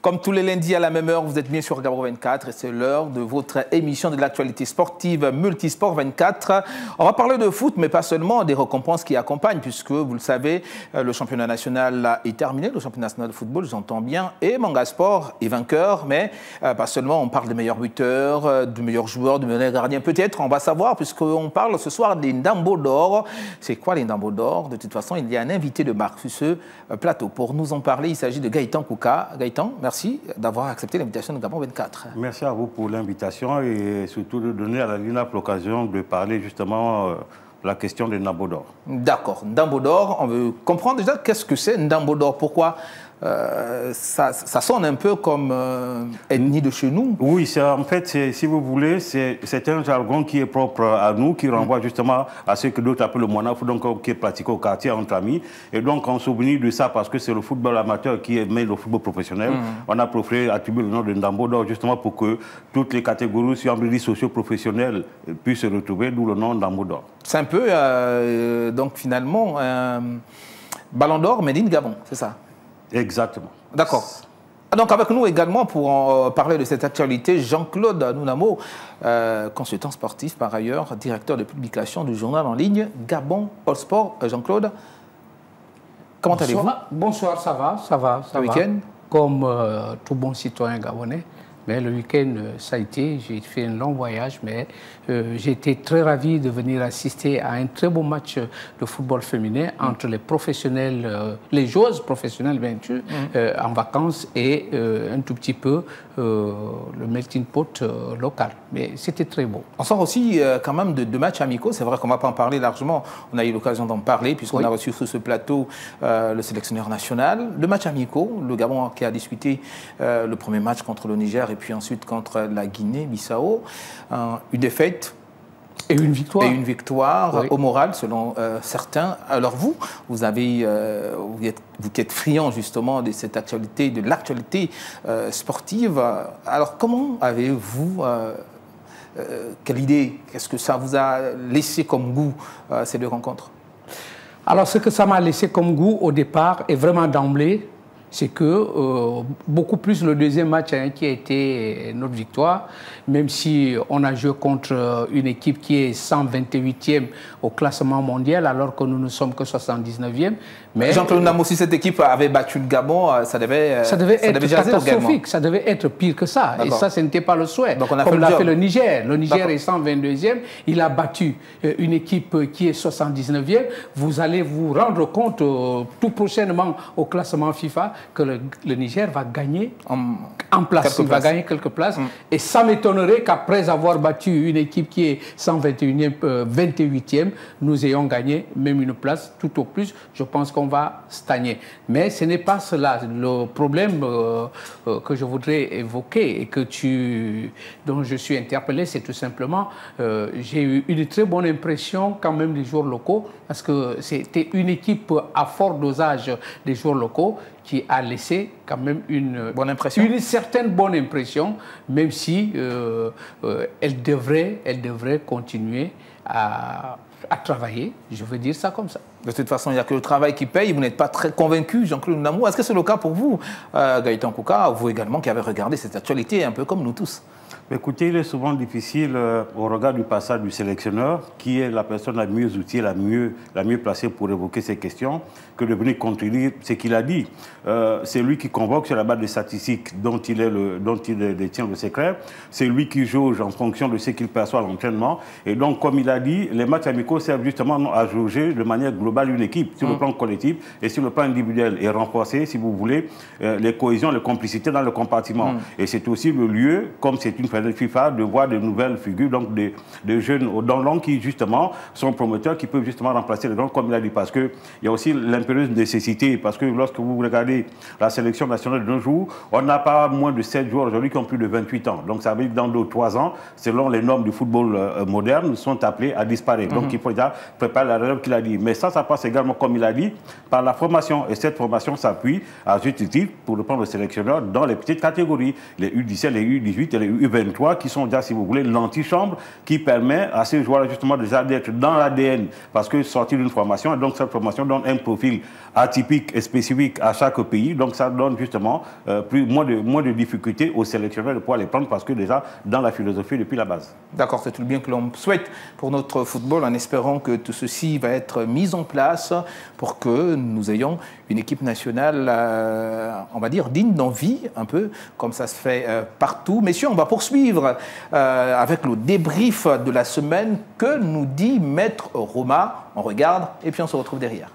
Comme tous les lundis à la même heure, vous êtes bien sur Gabro 24 et c'est l'heure de votre émission de l'actualité sportive Multisport 24. On va parler de foot, mais pas seulement, des récompenses qui accompagnent, puisque vous le savez, le championnat national est terminé, le championnat national de football, j'entends bien, et Manga Sport est vainqueur, mais pas seulement, on parle des meilleurs buteurs, des meilleurs joueurs, des meilleurs gardiens, peut-être, on va savoir, puisqu'on parle ce soir des Ndambo d'or. C'est quoi les Ndambo d'or? De toute façon, il y a un invité de marque sur ce plateau. Pour nous en parler, il s'agit de Gaëtan Kouka. Gaëtan, merci d'avoir accepté l'invitation de Gabon 24. Merci à vous pour l'invitation et surtout de donner à la LINAP l'occasion de parler justement de la question des Ndambo d'or. D'accord, Ndambo d'or, on veut comprendre déjà qu'est-ce que c'est Ndambo d'or, pourquoi ça sonne un peu comme ethnie de chez nous. Oui, en fait, si vous voulez, c'est un jargon qui est propre à nous, qui renvoie justement à ce que d'autres appellent le monafou, donc qui est pratiqué au quartier entre amis. Et donc, on se souvient de ça parce que c'est le football amateur qui met le football professionnel. On a préféré attribuer le nom de Ndambo d'or justement pour que toutes les catégories socio-professionnelles puissent se retrouver, d'où le nom Ndambo d'or. C'est un peu, donc finalement, Ballon d'or, made in Gabon, c'est ça? Exactement. D'accord. Donc avec nous également pour parler de cette actualité, Jean-Claude Nounamo, consultant sportif par ailleurs, directeur de publication du journal en ligne Gabon All Sport. Jean-Claude, comment allez-vous? Bonsoir, ça va. Week-end? Comme tout bon citoyen gabonais. Mais le week-end, ça a été, j'ai fait un long voyage, mais j'ai été très ravi de venir assister à un très beau match de football féminin entre les professionnels, les joueuses professionnelles bien sûr, en vacances et un tout petit peu le melting pot local. Mais c'était très beau. On sort aussi quand même de matchs amicaux, c'est vrai qu'on ne va pas en parler largement, on a eu l'occasion d'en parler puisqu'on a reçu sur ce plateau le sélectionneur national. De matchs amicaux, le Gabon qui a disputé le premier match contre le Niger et puis ensuite contre la Guinée-Bissau. Une défaite et une victoire. Et une victoire au moral, selon certains. Alors vous êtes friand justement de cette actualité, de l'actualité sportive. Alors comment avez-vous... quelle idée, qu'est-ce que ça vous a laissé comme goût, ces deux rencontres? Alors ce que ça m'a laissé comme goût au départ, et vraiment d'emblée, c'est que beaucoup plus le deuxième match qui a été notre victoire, même si on a joué contre une équipe qui est 128e au classement mondial, alors que nous ne sommes que 79e. Mais Jean-Claude Namo, si cette équipe avait battu le Gabon, ça devait être catastrophique, ça devait être pire que ça. Et ça, ce n'était pas le souhait. Donc on a Comme l'a fait le Niger. Le Niger est 122e, il a battu une équipe qui est 79e. Vous allez vous rendre compte tout prochainement au classement FIFA que le Niger va gagner en place. Il va gagner quelques places. Et ça m'étonnerait qu'après avoir battu une équipe qui est 121e, 28e, nous ayons gagné même une place. Tout au plus, je pense qu'on va stagner. Mais ce n'est pas cela. Le problème que je voudrais évoquer et dont je suis interpellé, c'est tout simplement, j'ai eu une très bonne impression quand même des joueurs locaux, parce que c'était une équipe à fort dosage des joueurs locaux qui a laissé quand même une certaine bonne impression, même si elle devrait continuer à travailler, je veux dire ça comme ça. De toute façon, il n'y a que le travail qui paye. Vous n'êtes pas très convaincu, Jean-Claude Namo. Est-ce que c'est le cas pour vous, Gaëtan Kouka, vous également qui avez regardé cette actualité un peu comme nous tous? Écoutez, il est souvent difficile au regard du passage du sélectionneur, qui est la personne la mieux outillée, la mieux placée pour évoquer ces questions, que de venir contredire ce qu'il a dit. C'est lui qui convoque sur la base des statistiques dont il détient le secret. C'est lui qui jauge en fonction de ce qu'il perçoit à l'entraînement. Et donc, comme il a dit, les matchs amicaux servent justement à jauger de manière globale une équipe, sur le plan collectif et sur le plan individuel, et renforcer, si vous voulez, les cohésions, les complicités dans le compartiment. Et c'est aussi le lieu, comme c'est une FIFA, de voir de nouvelles figures, donc de jeunes dans l'an qui justement sont promoteurs, qui peuvent justement remplacer les grands, comme il a dit, parce qu'il y a aussi l'impérieuse nécessité, parce que lorsque vous regardez la sélection nationale de nos jours, on n'a pas moins de 7 joueurs aujourd'hui qui ont plus de 28 ans. Donc ça veut dire que dans 2 ou 3 ans, selon les normes du football moderne, sont appelés à disparaître. Donc il faut déjà préparer la relève qu'il a dit. Mais ça passe également, comme il a dit, par la formation. Et cette formation s'appuie à juste titre, pour reprendre le sélectionneur, dans les petites catégories, les U17, les U18 et les U22. U23 qui sont déjà, si vous voulez, l'antichambre qui permet à ces joueurs justement déjà d'être dans l'ADN parce que sortir d'une formation, et donc cette formation donne un profil atypique et spécifique à chaque pays, donc ça donne justement moins de difficultés aux sélectionneurs de pouvoir les prendre parce que déjà dans la philosophie depuis la base. D'accord, c'est tout le bien que l'on souhaite pour notre football en espérant que tout ceci va être mis en place pour que nous ayons une équipe nationale, on va dire, digne d'envie, un peu comme ça se fait partout. Messieurs, on va poursuivre avec le débrief de la semaine. Que nous dit Maître Roma? On regarde et puis on se retrouve derrière.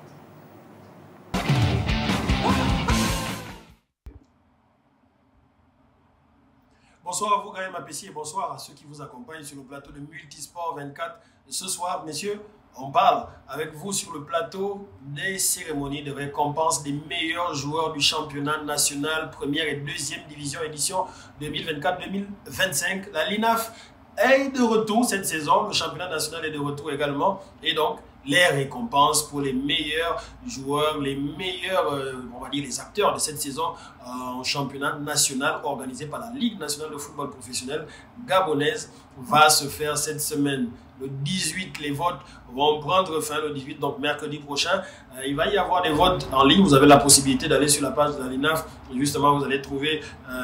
Bonsoir à vous, Gaël Mapessi, et bonsoir à ceux qui vous accompagnent sur le plateau de Multisport 24. Ce soir, messieurs, on parle avec vous sur le plateau des cérémonies de récompense des meilleurs joueurs du championnat national, première et deuxième division, édition 2024-2025. La LINAF est de retour cette saison, le championnat national est de retour également, et donc les récompenses pour les meilleurs joueurs, les meilleurs, on va dire les acteurs de cette saison en championnat national organisé par la Ligue nationale de football professionnel gabonaise va se faire cette semaine. Le 18, les votes vont prendre fin le 18, donc mercredi prochain. Il va y avoir des votes en ligne. Vous avez la possibilité d'aller sur la page de la LINAF. Justement, vous allez trouver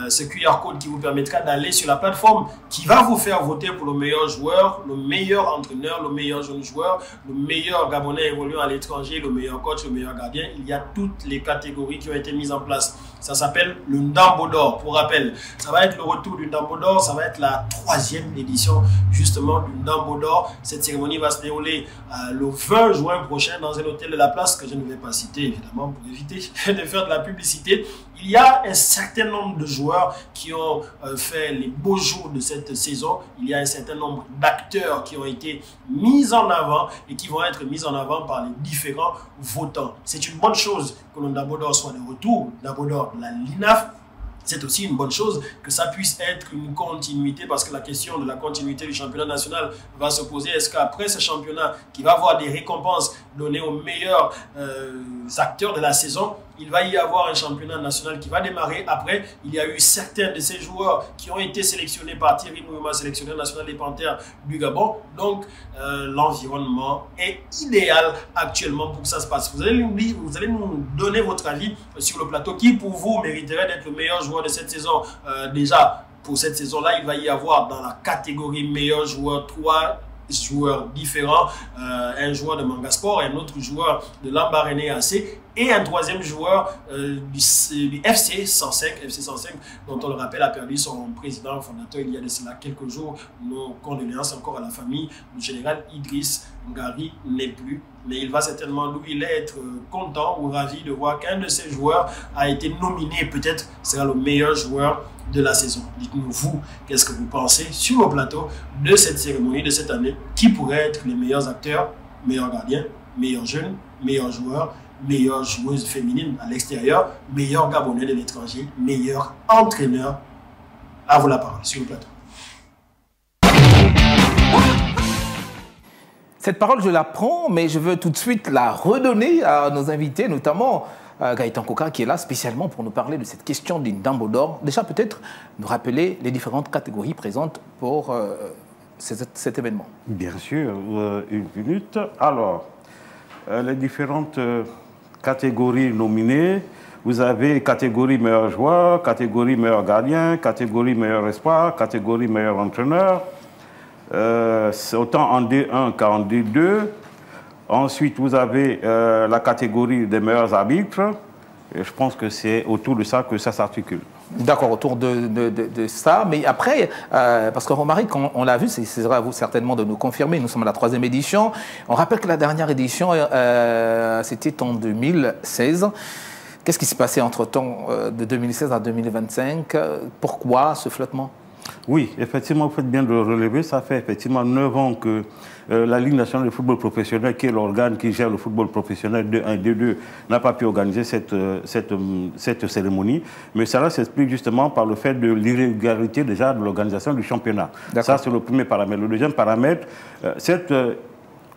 ce QR code qui vous permettra d'aller sur la plateforme qui va vous faire voter pour le meilleur joueur, le meilleur entraîneur, le meilleur jeune joueur, le meilleur Gabonais évoluant à l'étranger, le meilleur coach, le meilleur gardien. Il y a toutes les catégories qui ont été mises en place. Ça s'appelle le Ndambo d'Or. Pour rappel, ça va être le retour du Ndambo d'Or. Ça va être la 3e édition justement du Ndambo d'Or. Cette cérémonie va se dérouler le 20 juin prochain dans un hôtel de la place que je ne vais pas citer évidemment pour éviter de faire de la publicité. Il y a un certain nombre de joueurs qui ont fait les beaux jours de cette saison. Il y a un certain nombre d'acteurs qui ont été mis en avant et qui vont être mis en avant par les différents votants. C'est une bonne chose que le Ndambo d'Or soit de retour, Ndambo d'Or de la LINAF. C'est aussi une bonne chose que ça puisse être une continuité parce que la question de la continuité du championnat national va se poser. Est-ce qu'après ce championnat qui va avoir des récompenses données aux meilleurs acteurs de la saison, il va y avoir un championnat national qui va démarrer. Après, il y a eu certains de ces joueurs qui ont été sélectionnés par Thierry Mouyoma, sélectionneur national des Panthères du Gabon. Donc, l'environnement est idéal actuellement pour que ça se passe. Vous allez nous donner votre avis sur le plateau. Qui pour vous mériterait d'être le meilleur joueur de cette saison? Déjà, pour cette saison-là, il va y avoir dans la catégorie meilleur joueur 3 joueurs différents, un joueur de Mangasport, un autre joueur de Lambaréné AC et un troisième joueur du FC 105, dont on le rappelle a perdu son président fondateur il y a de cela quelques jours. Nos condoléances encore à la famille. Le général Idriss Ngari n'est plus, mais il va certainement lui être content ou ravi de voir qu'un de ses joueurs a été nominé, peut-être sera le meilleur joueur de la saison. Dites-nous vous, qu'est-ce que vous pensez sur le plateau de cette cérémonie de cette année? Qui pourrait être les meilleurs acteurs, meilleurs gardiens, meilleurs jeunes, meilleurs joueurs, meilleures joueuses féminines à l'extérieur, meilleurs Gabonais de l'étranger, meilleurs entraîneurs? À vous la parole sur le plateau. Cette parole, je la prends, mais je veux tout de suite la redonner à nos invités, notamment Gaëtan Koka, qui est là spécialement pour nous parler de cette question du Ndambo d'Or. Déjà, peut-être nous rappeler les différentes catégories présentes pour cet événement. Bien sûr, une minute. Alors, les différentes catégories nominées, vous avez catégorie meilleur joueur, catégorie meilleur gardien, catégorie meilleur espoir, catégorie meilleur entraîneur. C'est autant en D1 qu'en D2. Ensuite, vous avez la catégorie des meilleurs arbitres. Et je pense que c'est autour de ça que ça s'articule. D'accord, autour de ça. Mais après, parce que Romaric, on l'a vu, c'est à vous certainement de nous confirmer, nous sommes à la 3e édition. On rappelle que la dernière édition, c'était en 2016. Qu'est-ce qui s'est passé entre-temps de 2016 à 2025? Pourquoi ce flottement? Oui, effectivement, vous faites bien de le relever. Ça fait effectivement 9 ans que la Ligue nationale de football professionnel, qui est l'organe qui gère le football professionnel de 1 et 2, n'a pas pu organiser cette cérémonie. Mais cela s'explique justement par le fait de l'irrégularité déjà de l'organisation du championnat. Ça, c'est le premier paramètre. Le deuxième paramètre, cette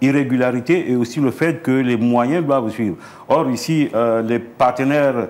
irrégularité et aussi le fait que les moyens doivent suivre. Or, ici, les partenaires,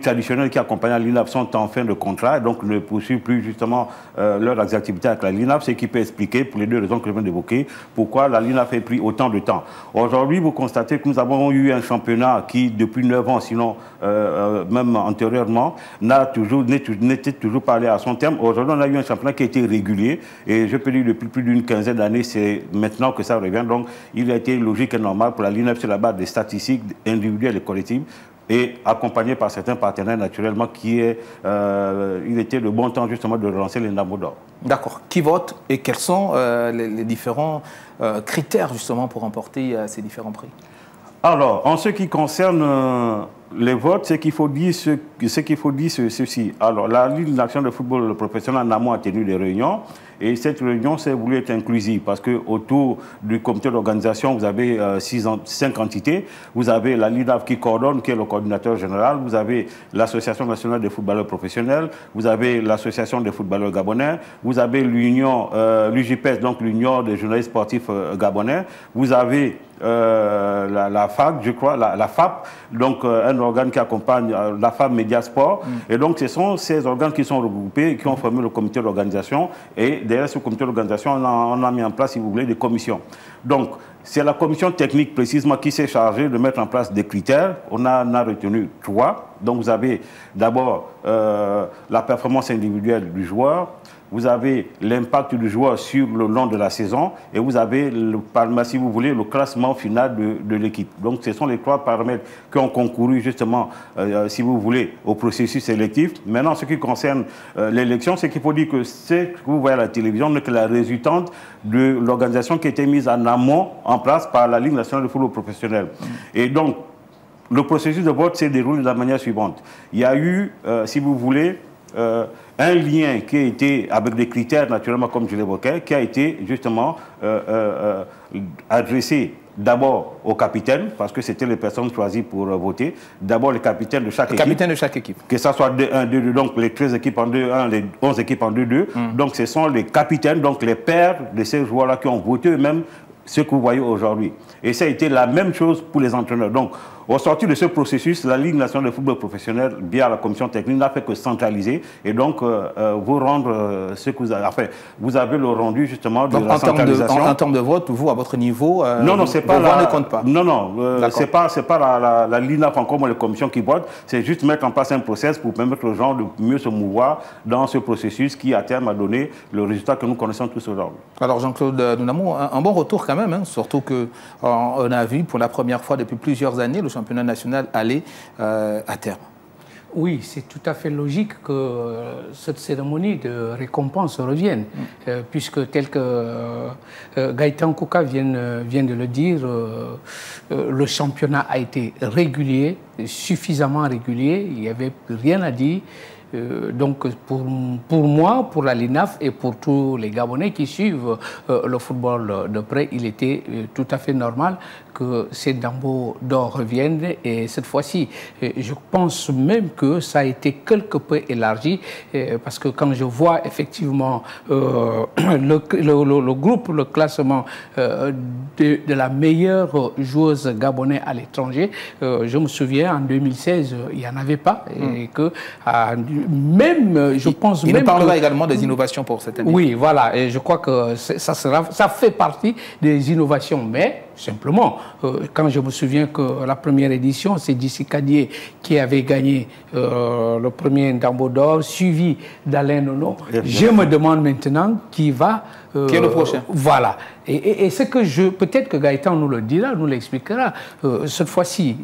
traditionnels qui accompagnent la LINAF sont en fin de contrat, donc ne poursuivent plus justement leurs activités avec la LINAF, ce qui peut expliquer, pour les deux raisons que je viens d'évoquer, pourquoi la LINAF a pris autant de temps. Aujourd'hui, vous constatez que nous avons eu un championnat qui, depuis 9 ans, sinon même antérieurement, n'était toujours pas allé à son terme. Aujourd'hui, on a eu un championnat qui a été régulier, et je peux dire depuis plus d'une quinzaine d'années, c'est maintenant que ça revient. Donc, il a été logique et normal pour la LINAF sur la base des statistiques individuelles et collectives, et accompagné par certains partenaires naturellement, il était le bon temps justement de relancer les Ndambo d'or. D'accord. Qui vote et quels sont les différents critères justement pour remporter ces différents prix? Alors, en ce qui concerne les votes, ce qu'il faut dire, ceci. Alors, la Ligue nationale de football professionnel en amont a tenu des réunions, et cette réunion s'est voulu être inclusive parce que autour du comité d'organisation, vous avez 5 entités. Vous avez la LINAF qui coordonne, qui est le coordinateur général. Vous avez l'Association nationale des footballeurs professionnels. Vous avez l'Association des footballeurs gabonais. Vous avez l'Union, l'UJPS, donc l'Union des journalistes sportifs gabonais. Vous avez la FAC, je crois, la FAP, donc un organe qui accompagne la FAP Médiasport. Et donc, ce sont ces organes qui sont regroupés, qui ont formé le comité d'organisation. Et derrière ce comité d'organisation, on a mis en place, si vous voulez, des commissions. Donc, c'est la commission technique, précisément, qui s'est chargée de mettre en place des critères. On a retenu 3. Donc, vous avez d'abord la performance individuelle du joueur. Vous avez l'impact du joueur sur le long de la saison, et vous avez, si vous voulez, le classement final de l'équipe. Donc, ce sont les 3 paramètres qui ont concouru justement, si vous voulez, au processus sélectif. Maintenant, ce qui concerne l'élection, c'est qu'il faut dire que ce que vous voyez à la télévision n'est que la résultante de l'organisation qui a été mise en amont, en place par la Ligue nationale de football professionnel. Et donc, le processus de vote s'est déroulé de la manière suivante. Il y a eu, si vous voulez, un lien qui a été, avec des critères naturellement comme je l'évoquais, qui a été justement adressé d'abord aux capitaines, parce que c'était les personnes choisies pour voter, d'abord les capitaines de chaque équipe. Les capitaines de chaque équipe. Que ça soit 2-1, 2-2, donc les 13 équipes en 2-1, les 11 équipes en 2-2. Donc ce sont les capitaines, donc les pères de ces joueurs-là qui ont voté eux-mêmes ce que vous voyez aujourd'hui. Et ça a été la même chose pour les entraîneurs. Donc, au sortir de ce processus, la Ligue nationale de football professionnel, via la commission technique, n'a fait que centraliser et donc vous rendre ce que vous avez. Enfin, vous avez le rendu justement de la centralisation. En termes de vote, vous, à votre niveau, non, c'est pas ne compte pas. Non, c'est pas la LINAF encore, les commissions qui votent. C'est juste mettre en place un process pour permettre aux gens de mieux se mouvoir dans ce processus qui, à terme, a donné le résultat que nous connaissons tous aujourd'hui. Alors, Jean-Claude Nounamou, un bon retour quand même, hein, surtout qu'on a vu pour la première fois depuis plusieurs années le championnat national aller à terme. Oui, c'est tout à fait logique que cette cérémonie de récompense revienne, puisque tel que Gaëtan Kouka vient de le dire, le championnat a été régulier, suffisamment régulier, il n'y avait rien à dire. Donc pour moi, pour la LINAF et pour tous les Gabonais qui suivent le football de près, il était tout à fait normal que ces Ndambo d'or reviennent. Et cette fois-ci, je pense même que ça a été quelque peu élargi, parce que quand je vois effectivement le groupe, le classement de la meilleure joueuse gabonaise à l'étranger, je me souviens en 2016, il n'y en avait pas, et que même, je pense même... Il parlera également des innovations pour cette année. Oui, voilà, et je crois que ça fait partie des innovations, mais simplement, quand je me souviens que la première édition, c'est D'ici Cadier qui avait gagné le premier Ndambo d'or, suivi d'Alain Nono, je me demande maintenant qui va... qui est le prochain. Voilà. Et ce que peut-être que Gaëtan nous le dira, nous l'expliquera, cette fois-ci...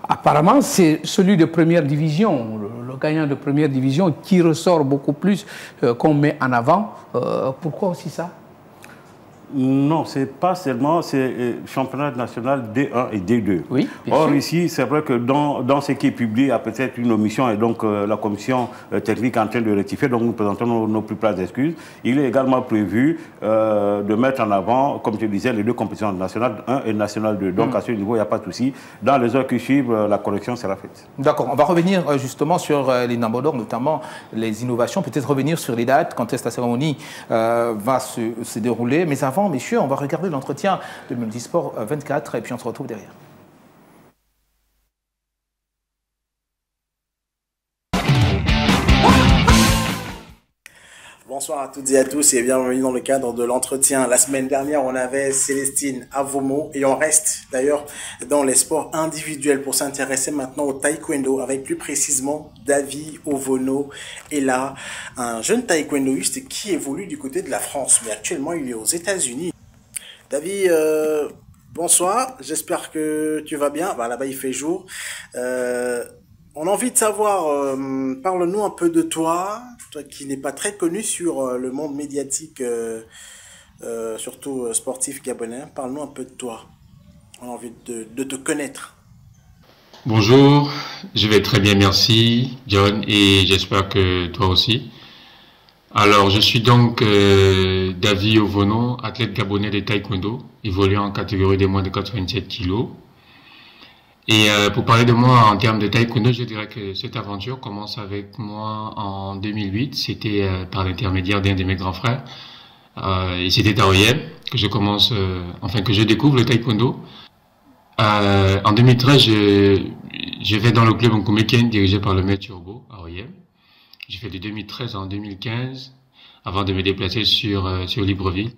apparemment, c'est celui de première division, le gagnant de première division qui ressort beaucoup plus qu'on met en avant. Pourquoi aussi ça? Non, c'est pas seulement, c'est championnat national D1 et D2. Oui, or, ici, c'est vrai que dans ce qui est publié, il y a peut-être une omission et donc la commission technique est en train de rectifier, donc nous présentons nos plus plates excuses. Il est également prévu de mettre en avant, comme je disais, les 2 compétitions nationales 1 et nationale 2. Donc à ce niveau, il n'y a pas de souci. Dans les heures qui suivent, la correction sera faite. D'accord. On va revenir justement sur les Ndambo d'or, notamment les innovations, peut-être revenir sur les dates, quand est-ce que la cérémonie va se dérouler. Mais avant, avant, messieurs, on va regarder l'entretien de Multisport 24 et puis on se retrouve derrière. Bonsoir à toutes et à tous et bienvenue dans le cadre de l'entretien. La semaine dernière, on avait Célestine Avomo et on reste d'ailleurs dans les sports individuels pour s'intéresser maintenant au taekwondo avec plus précisément David Ovono est là, un jeune taekwondoïste qui évolue du côté de la France mais actuellement il est aux États-Unis. David, bonsoir, j'espère que tu vas bien. Bah, là-bas il fait jour. On a envie de savoir, parle-nous un peu de toi qui n'est pas très connu sur le monde médiatique, surtout sportif gabonais. Parle-nous un peu de toi. On a envie de te connaître. Bonjour, je vais très bien, merci John, et j'espère que toi aussi. Alors, je suis donc David Ovono, athlète gabonais de taekwondo, évoluant en catégorie des moins de 87 kilos. Et pour parler de moi en termes de taekwondo, je dirais que cette aventure commence avec moi en 2008. C'était par l'intermédiaire d'un de mes grands frères. Et c'était à Oyem que je commence, que je découvre le taekwondo. En 2013, je vais dans le club Nkumeken dirigé par le maître Turbo à Oyem. J'ai fait de 2013 en 2015 avant de me déplacer sur Libreville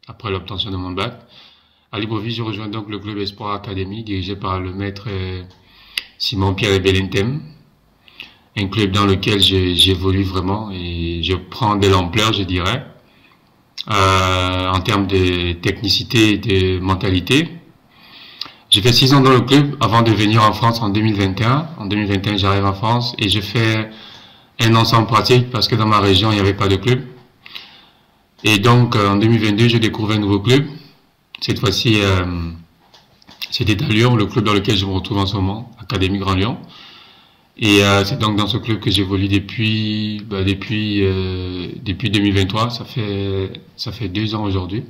après l'obtention de mon bac. À Libreville, je rejoins donc le club Espoir Academy, dirigé par le maître Simon-Pierre Belentem. Un club dans lequel j'évolue vraiment et je prends de l'ampleur, je dirais, en termes de technicité et de mentalité. J'ai fait 6 ans dans le club avant de venir en France en 2021. En 2021, j'arrive en France et je fais un an sans pratique parce que dans ma région, il n'y avait pas de club. Et donc, en 2022, je découvre un nouveau club. Cette fois-ci, c'était à Lyon, le club dans lequel je me retrouve en ce moment, Académie Grand Lyon. Et c'est donc dans ce club que j'évolue depuis 2023. Ça fait 2 ans aujourd'hui.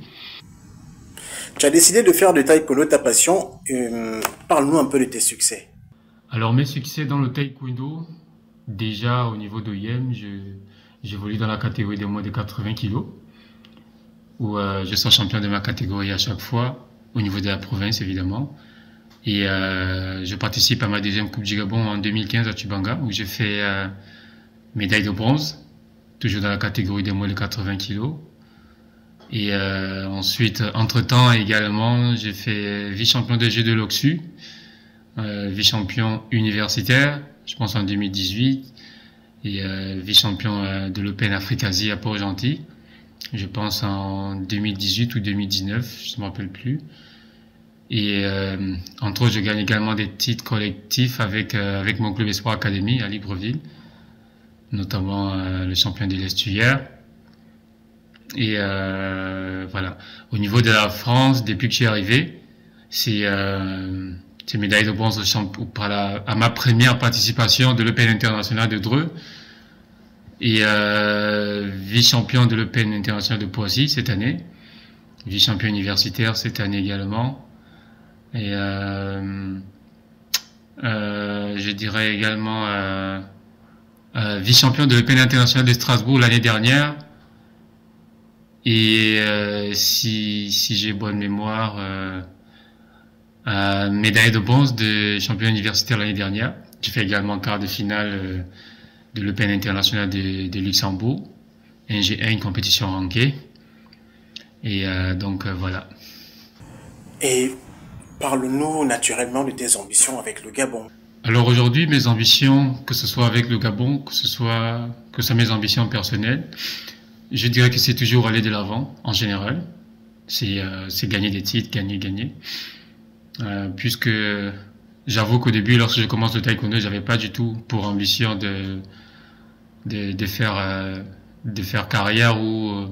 Tu as décidé de faire de taekwondo ta passion. Parle-nous un peu de tes succès. Alors mes succès dans le taekwondo, déjà au niveau d'OIM, j'évolue dans la catégorie des moins de 80 kilos. Où je sors champion de ma catégorie à chaque fois, au niveau de la province évidemment. Et je participe à ma deuxième Coupe du Gabon en 2015 à Tubanga, où j'ai fait médaille de bronze, toujours dans la catégorie des moins de 80 kilos. Et ensuite, entre-temps également, j'ai fait vice-champion des Jeux de l'Oxu, vice-champion universitaire, je pense en 2018, et vice-champion de l'Open Afrique-Asie à Port-Gentil. Je pense en 2018 ou 2019, je ne me rappelle plus. Et entre autres, je gagne également des titres collectifs avec mon club Espoir Academy à Libreville, notamment le champion de l'estuaire. Et voilà. Au niveau de la France, depuis que je suis arrivé, c'est médaille de bronze à ma première participation de l'Open international de Dreux. Et vice-champion de l'Open international de Poissy cette année, vice-champion universitaire cette année également, et je dirais également vice-champion de l'Open international de Strasbourg l'année dernière, et si j'ai bonne mémoire, médaille de bronze de champion universitaire l'année dernière. J'ai fait également quart de finale de l'Open international de Luxembourg, une compétition rankée. Et donc voilà. Et parle-nous naturellement de tes ambitions avec le Gabon. Alors aujourd'hui, mes ambitions, que ce soit avec le Gabon, que ce soit mes ambitions personnelles, je dirais que c'est toujours aller de l'avant en général. C'est gagner des titres, gagner. Puisque j'avoue qu'au début, lorsque je commence le taekwondo, j'avais pas du tout pour ambition de faire carrière ou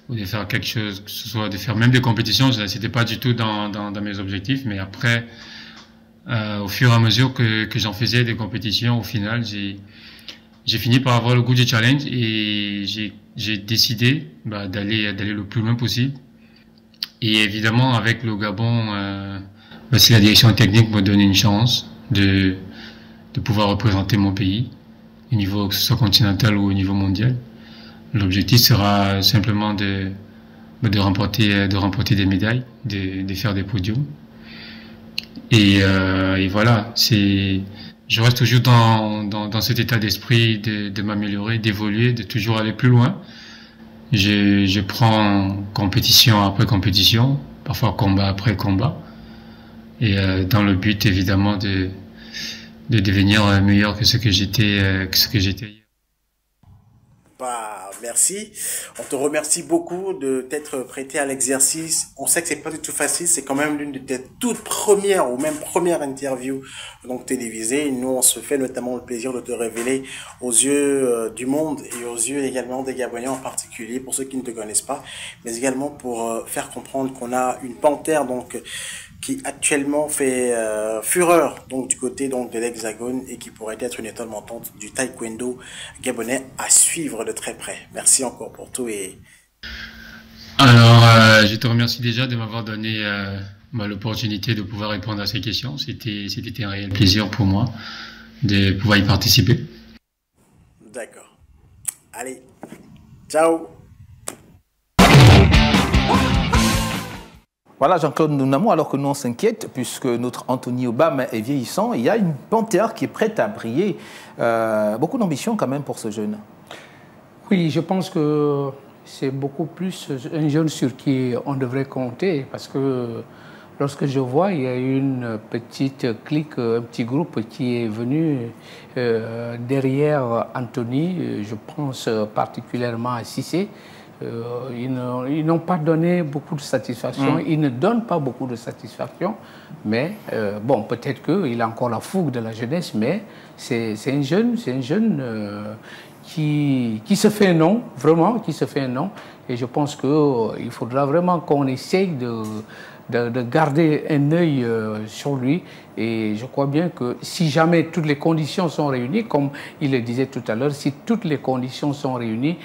de faire quelque chose, que ce soit de faire même des compétitions. C'était pas du tout dans mes objectifs. Mais après, au fur et à mesure que j'en faisais des compétitions, au final, j'ai fini par avoir le goût du challenge et j'ai décidé d'aller le plus loin possible. Et évidemment, avec le Gabon, si la direction technique me donne une chance de pouvoir représenter mon pays, au niveau que ce soit continental ou au niveau mondial, l'objectif sera simplement de remporter des médailles, de faire des podiums. Et voilà, je reste toujours dans cet état d'esprit de m'améliorer, d'évoluer, de toujours aller plus loin. Je prends compétition après compétition, parfois combat après combat, et dans le but évidemment de devenir meilleur que ce que j'étais hier. Bah, merci. On te remercie beaucoup de t'être prêté à l'exercice. On sait que c'est pas du tout facile. C'est quand même l'une de tes toutes premières ou même premières interviews donc télévisées. Nous, on se fait notamment le plaisir de te révéler aux yeux du monde et aux yeux également des Gabonais en particulier, pour ceux qui ne te connaissent pas, mais également pour faire comprendre qu'on a une panthère donc qui actuellement fait fureur donc du côté donc de l'Hexagone et qui pourrait être une étoile montante du taekwondo gabonais à suivre de très près. Merci encore pour tout. Et alors je te remercie déjà de m'avoir donné l'opportunité de pouvoir répondre à ces questions. C'était un réel plaisir pour moi de pouvoir y participer. D'accord. Allez, ciao. Voilà, Jean-Claude Nounamou, alors que nous on s'inquiète, puisque notre Anthony Obama est vieillissant, il y a une panthère qui est prête à briller. Beaucoup d'ambition quand même pour ce jeune. Oui, je pense que c'est beaucoup plus un jeune sur qui on devrait compter, parce que lorsque je vois, il y a une petite clique, un petit groupe qui est venu derrière Anthony, je pense particulièrement à Cissé. Ils n'ont pas donné beaucoup de satisfaction, ils ne donnent pas beaucoup de satisfaction, mais bon, peut-être qu'il a encore la fougue de la jeunesse, mais c'est un jeune qui se fait un nom, vraiment, qui se fait un nom, et je pense qu'il faudra vraiment qu'on essaye de garder un œil sur lui. Et je crois bien que si jamais toutes les conditions sont réunies, comme il le disait tout à l'heure, si toutes les conditions sont réunies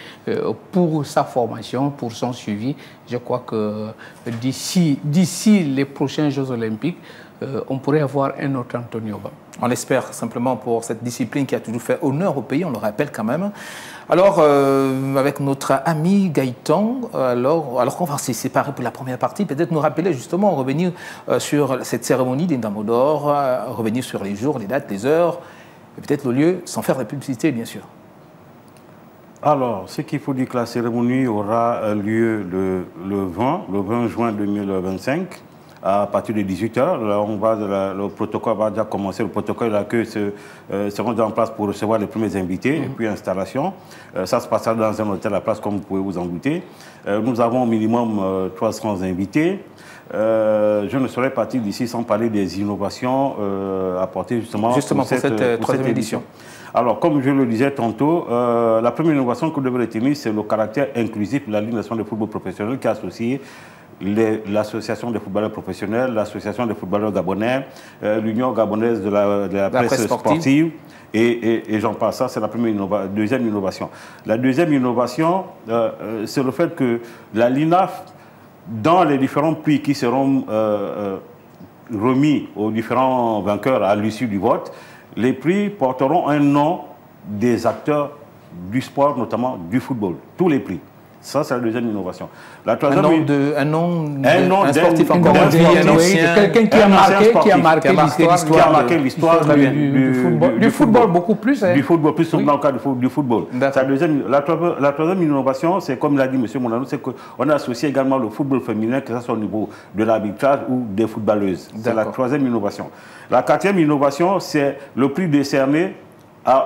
pour sa formation, pour son suivi, je crois que d'ici les prochains Jeux Olympiques, on pourrait avoir un autre Anthony Obama. On l'espère simplement pour cette discipline qui a toujours fait honneur au pays, on le rappelle quand même. Alors, avec notre ami Gaëtan, alors qu'on va se séparer pour la première partie, peut-être nous rappeler justement, revenir sur cette cérémonie d'Indamo d'Or, revenir sur les jours, les dates, les heures, et peut-être le lieu, sans faire de publicité, bien sûr. Alors, ce qu'il faut dire que la cérémonie aura lieu le 20 juin 2025. À partir de 18h, là, le protocole va déjà commencer. Le protocole d'accueil sera déjà en place pour recevoir les premiers invités et puis installation. Ça se passera dans un hôtel à place, comme vous pouvez vous en douter. Nous avons au minimum 300 invités. Je ne serais parti d'ici sans parler des innovations apportées justement pour cette troisième édition. Alors, comme je le disais tantôt, la première innovation que vous devez retenir, c'est le caractère inclusif de la Ligue nationale de football professionnel qui a associé l'association des footballeurs professionnels, l'association des footballeurs gabonais, l'union gabonaise de la presse sportive et j'en passe. Ça, c'est la deuxième innovation. La deuxième innovation, c'est le fait que la LINAF, dans les différents prix qui seront remis aux différents vainqueurs à l'issue du vote, les prix porteront un nom des acteurs du sport, notamment du football. Tous les prix. Ça, c'est la deuxième innovation. La troisième, un nom d'un sportif encore quelqu'un qui a marqué l'histoire du football beaucoup plus. Du football, plus dans le cas du football. La troisième innovation, c'est comme l'a dit M. Monano, c'est qu'on a associé également le football féminin, que ce soit au niveau de l'arbitrage ou des footballeuses. C'est la troisième innovation. La quatrième innovation, c'est le prix décerné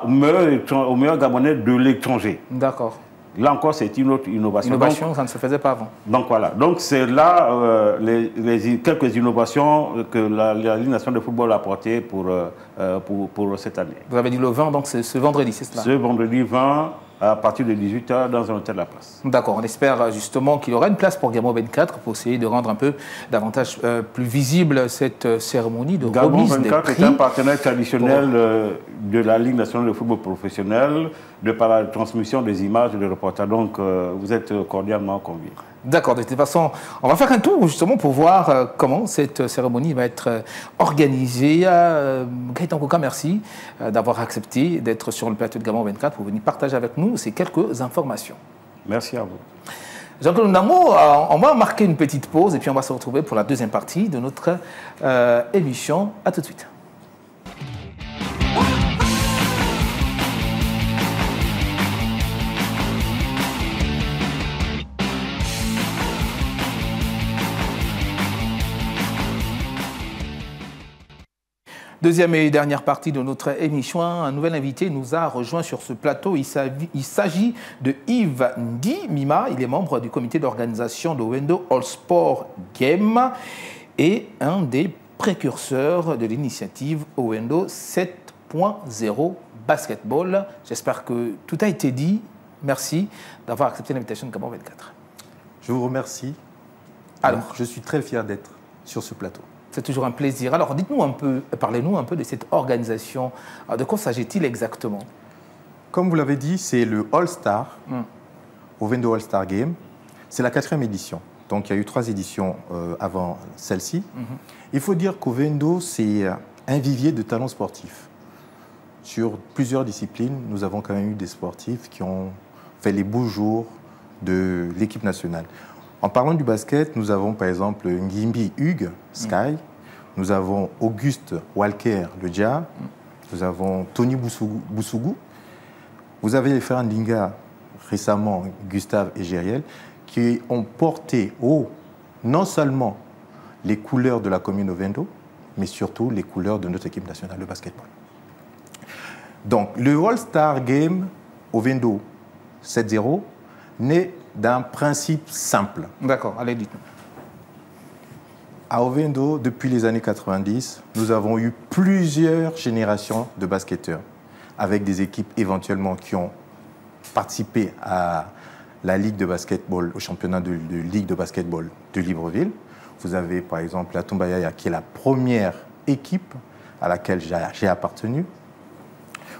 au meilleur Gabonais de l'étranger. D'accord. Là encore, c'est une autre innovation. Innovation, ça ne se faisait pas avant. Donc voilà. Donc c'est là quelques innovations que la Ligue nationale de football a apportées pour cette année. Vous avez dit le 20, donc c'est ce vendredi, c'est cela? Ce vendredi 20, à partir de 18h, dans un hôtel La Place. D'accord. On espère justement qu'il y aura une place pour Gabon 24 pour essayer de rendre un peu davantage plus visible cette cérémonie de remise des prix. Gabon 24 est un partenaire traditionnel de la Ligue nationale de football professionnel, de par la transmission des images et des reportages. Donc, vous êtes cordialement conviés. D'accord. De toute façon, on va faire un tour justement pour voir comment cette cérémonie va être organisée. Gaëtan Kouka, merci d'avoir accepté d'être sur le plateau de Gabon 24 pour venir partager avec nous ces quelques informations. Merci à vous. Jean-Claude Ndamou, on va marquer une petite pause et puis on va se retrouver pour la deuxième partie de notre émission. À tout de suite. Deuxième et dernière partie de notre émission, un nouvel invité nous a rejoint sur ce plateau. Il s'agit de Yves Ndi Mima. Il est membre du comité d'organisation de Wendo All Sport Game et un des précurseurs de l'initiative Wendo 7.0 Basketball. J'espère que tout a été dit. Merci d'avoir accepté l'invitation de Gabon 24. Je vous remercie. Alors, je suis très fier d'être sur ce plateau. C'est toujours un plaisir. Alors, dites-nous un peu, parlez-nous un peu de cette organisation. De quoi s'agit-il exactement? Comme vous l'avez dit, c'est le All-Star, au Wendo All-Star Game. C'est la 4e édition. Donc, il y a eu 3 éditions avant celle-ci. Il faut dire qu'au Wendo, c'est un vivier de talents sportifs. Sur plusieurs disciplines, nous avons quand même eu des sportifs qui ont fait les beaux jours de l'équipe nationale. En parlant du basket, nous avons par exemple Ngimbi Hugues, Sky, nous avons Auguste Walker, le Dja, nous avons Tony Boussougou, vous avez les frères Ndinga récemment, Gustave et Gériel, qui ont porté haut non seulement les couleurs de la commune au Wendo, mais surtout les couleurs de notre équipe nationale de basketball. Donc le All-Star Game au Wendo 7-0 naît d'un principe simple. D'accord, allez, dites-nous. À Wendo, depuis les années 90, nous avons eu plusieurs générations de basketteurs, avec des équipes éventuellement qui ont participé à la Ligue de basketball, au championnat de Ligue de basketball de Libreville. Vous avez par exemple la Tumba Yaya, qui est la première équipe à laquelle j'ai appartenu.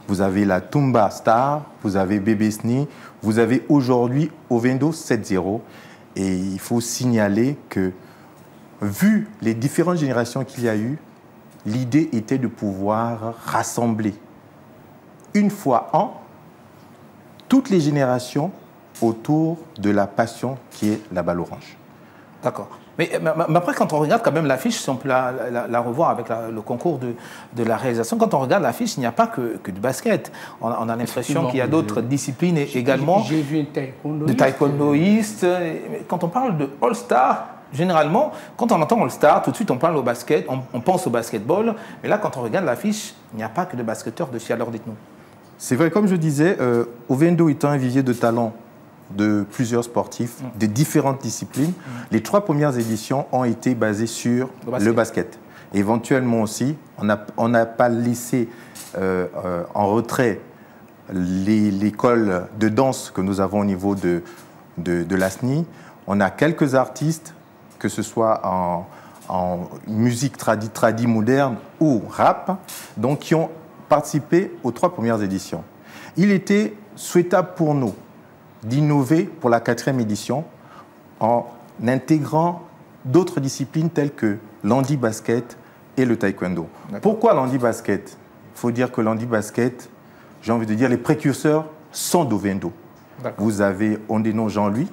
Vous avez la Tumba Star, vous avez Bébé Sni, vous avez aujourd'hui Wendo 7-0. Et il faut signaler que, vu les différentes générations qu'il y a eu, l'idée était de pouvoir rassembler une fois an toutes les générations autour de la passion qui est la balle orange. D'accord. Mais après, quand on regarde quand même l'affiche, si on peut la revoir avec le concours de la réalisation, quand on regarde l'affiche, il n'y a pas que du basket. On a l'impression qu'il y a d'autres disciplines également. J'ai vu un taekwondoïste. De taekwondoïstes. Quand on parle de All-Star, généralement, quand on entend All-Star, tout de suite on parle au basket, on pense au basketball. Mais là, quand on regarde l'affiche, il n'y a pas que de basketteurs dessus. Alors dites-nous. C'est vrai, comme je disais, Wendo étant un vivier de talent de plusieurs sportifs de différentes disciplines. Les 3 premières éditions ont été basées sur le basket. Éventuellement aussi, on n'a pas laissé en retrait l'école de danse que nous avons au niveau de l'ASNI. On a quelques artistes, que ce soit en musique tradi moderne ou rap, donc qui ont participé aux 3 premières éditions. Il était souhaitable pour nous d'innover pour la 4e édition en intégrant d'autres disciplines telles que l'handi basket et le taekwondo. Pourquoi l'handi basket? Il faut dire que l'handi basket, j'ai envie de dire, les précurseurs sont de Wendo. Vous avez Ondeno Jean-Louis,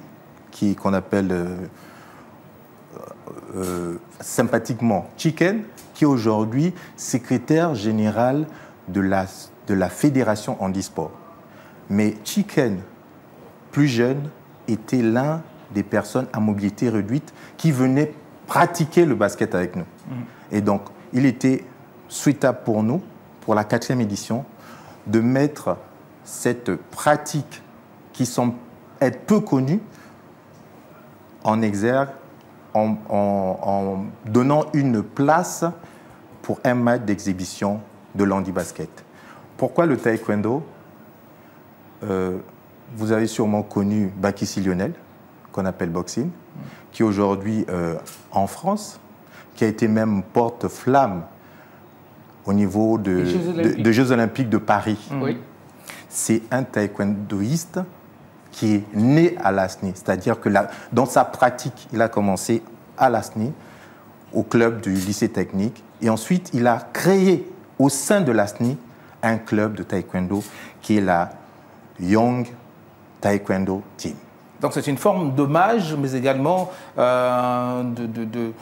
qu'on appelle sympathiquement Chicken, qui est aujourd'hui secrétaire général de la fédération handisport. Mais Chicken, plus jeune, était l'un des personnes à mobilité réduite qui venaient pratiquer le basket avec nous. Et donc, il était souhaitable pour nous, pour la 4e édition, de mettre cette pratique qui semble être peu connue en exergue, en donnant une place pour un match d'exhibition de l'handi basket. Pourquoi le taekwondo? Vous avez sûrement connu Bakissi Lionel, qu'on appelle Boxing, qui est aujourd'hui en France, qui a été même porte-flamme au niveau des Jeux Olympiques de Paris. Oui. C'est un taekwondoïste qui est né à l'ASNI, c'est-à-dire que dans sa pratique, il a commencé à l'ASNI, au club du lycée technique, et ensuite il a créé au sein de l'ASNI un club de taekwondo qui est la Young Taekwondo Team. Donc c'est une forme d'hommage, mais également de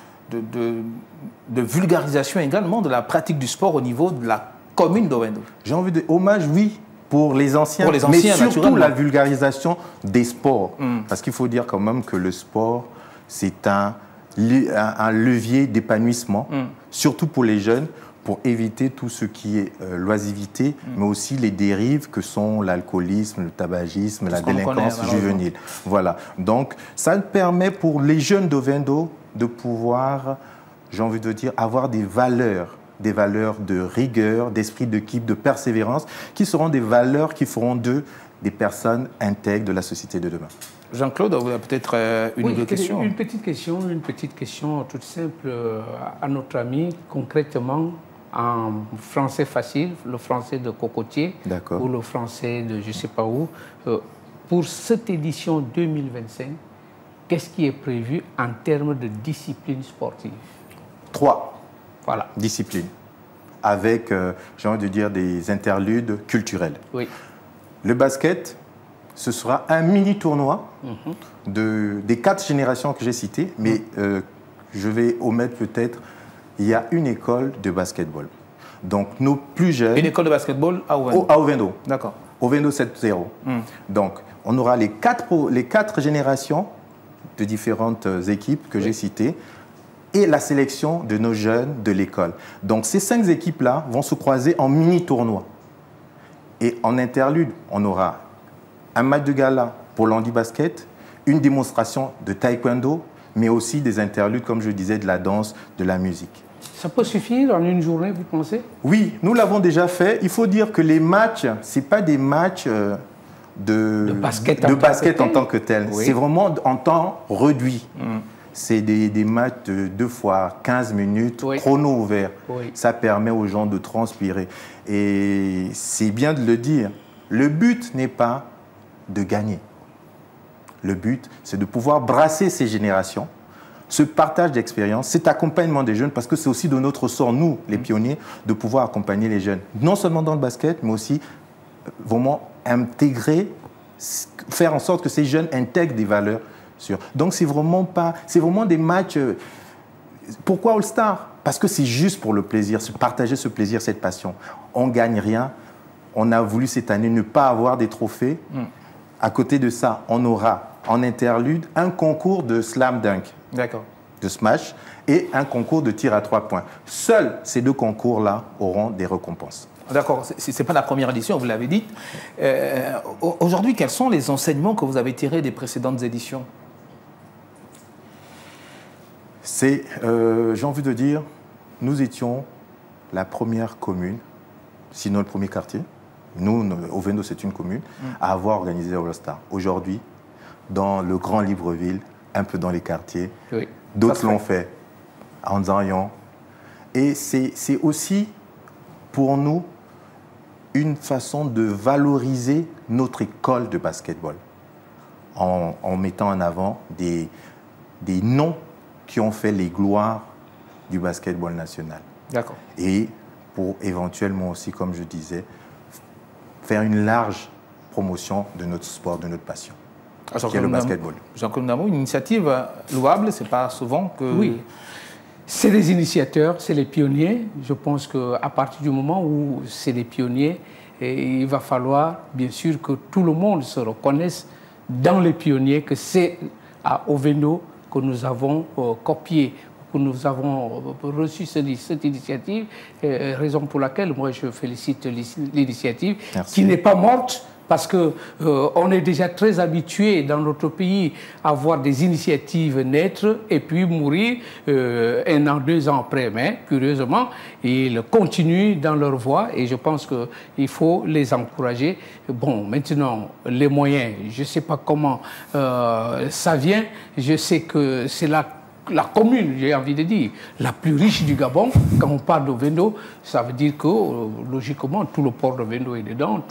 vulgarisation également de la pratique du sport au niveau de la commune d'Ovendo. J'ai envie de hommage, oui, pour les anciens, mais surtout la vulgarisation des sports. Parce qu'il faut dire quand même que le sport, c'est un levier d'épanouissement, surtout pour les jeunes, pour éviter tout ce qui est l'oisivité, mais aussi les dérives que sont l'alcoolisme, le tabagisme, la délinquance juvénile. Voilà. Donc, ça permet pour les jeunes d'Ovendo de pouvoir, j'ai envie de dire, avoir des valeurs de rigueur, d'esprit d'équipe, de persévérance, qui seront des valeurs qui feront d'eux des personnes intègres de la société de demain. Jean-Claude, vous avez peut-être une question. Une petite question toute simple à notre ami, concrètement en français facile, le français de Cocotier ou le français de je ne sais pas où. Pour cette édition 2025, qu'est-ce qui est prévu en termes de discipline sportive? 3 voilà. disciplines, avec, j'ai envie de dire, des interludes culturels. Oui. Le basket, ce sera un mini-tournoi des 4 générations que j'ai citées, mais je vais omettre peut-être, il y a une école de basketball. Donc, nos plus jeunes... Une école de basketball à Ovendo. À Ovendo. D'accord. Ovendo 7-0. Donc, on aura les 4 générations de différentes équipes que j'ai citées et la sélection de nos jeunes de l'école. Donc, ces 5 équipes-là vont se croiser en mini-tournoi. Et en interlude, on aura un match de gala pour l'handi-basket, une démonstration de taekwondo, mais aussi des interludes, comme je disais, de la danse, de la musique. Ça peut suffire en une journée, vous pensez? Oui, nous l'avons déjà fait. Il faut dire que les matchs, ce n'est pas des matchs de basket en tant que tel. Oui. C'est vraiment en temps réduit. C'est des matchs de 2 fois 15 minutes, chrono ouvert. Oui. Ça permet aux gens de transpirer. Et c'est bien de le dire, le but n'est pas de gagner. Le but, c'est de pouvoir brasser ces générations, ce partage d'expérience, cet accompagnement des jeunes, parce que c'est aussi de notre ressort, nous, les pionniers, de pouvoir accompagner les jeunes, non seulement dans le basket, mais aussi vraiment intégrer, faire en sorte que ces jeunes intègrent des valeurs. Donc, c'est vraiment des matchs. Pourquoi All-Star? Parce que c'est juste pour le plaisir, se partager ce plaisir, cette passion. On ne gagne rien. On a voulu cette année ne pas avoir des trophées. À côté de ça, on aura en interlude un concours de slam dunk, de smash, et un concours de tir à 3 points. Seuls ces 2 concours-là auront des récompenses. D'accord, ce n'est pas la première édition, vous l'avez dit. Aujourd'hui, quels sont les enseignements que vous avez tirés des précédentes éditions? C'est, j'ai envie de dire, nous étions la première commune, sinon le premier quartier. Nous, Ovendo, c'est une commune, à avoir organisé All-Star. Aujourd'hui, dans le Grand Libreville, un peu dans les quartiers, d'autres l'ont fait à Nzanyon. Et c'est aussi, pour nous, une façon de valoriser notre école de basketball en mettant en avant des noms qui ont fait les gloires du basketball national. D'accord. Et pour éventuellement aussi, comme je disais, faire une large promotion de notre sport, de notre passion, qui est le basketball. Jean-Claude Ndamou, une initiative louable, c'est pas souvent que... Oui, c'est les initiateurs, c'est les pionniers. Je pense qu'à partir du moment où c'est les pionniers, il va falloir bien sûr que tout le monde se reconnaisse dans les pionniers, que c'est à Ovendo que nous avons copié, que nous avons reçu cette initiative, raison pour laquelle moi je félicite l'initiative, qui n'est pas morte, parce qu'on est déjà très habitué dans notre pays à voir des initiatives naître et puis mourir 1 an, 2 ans après. Mais curieusement, ils continuent dans leur voie et je pense qu'il faut les encourager. Bon, maintenant, les moyens, je ne sais pas comment ça vient. Je sais que c'est la commune, j'ai envie de dire, la plus riche du Gabon. Quand on parle d'Ovendo, ça veut dire que, logiquement, tout le port d'Ovendo est dedans.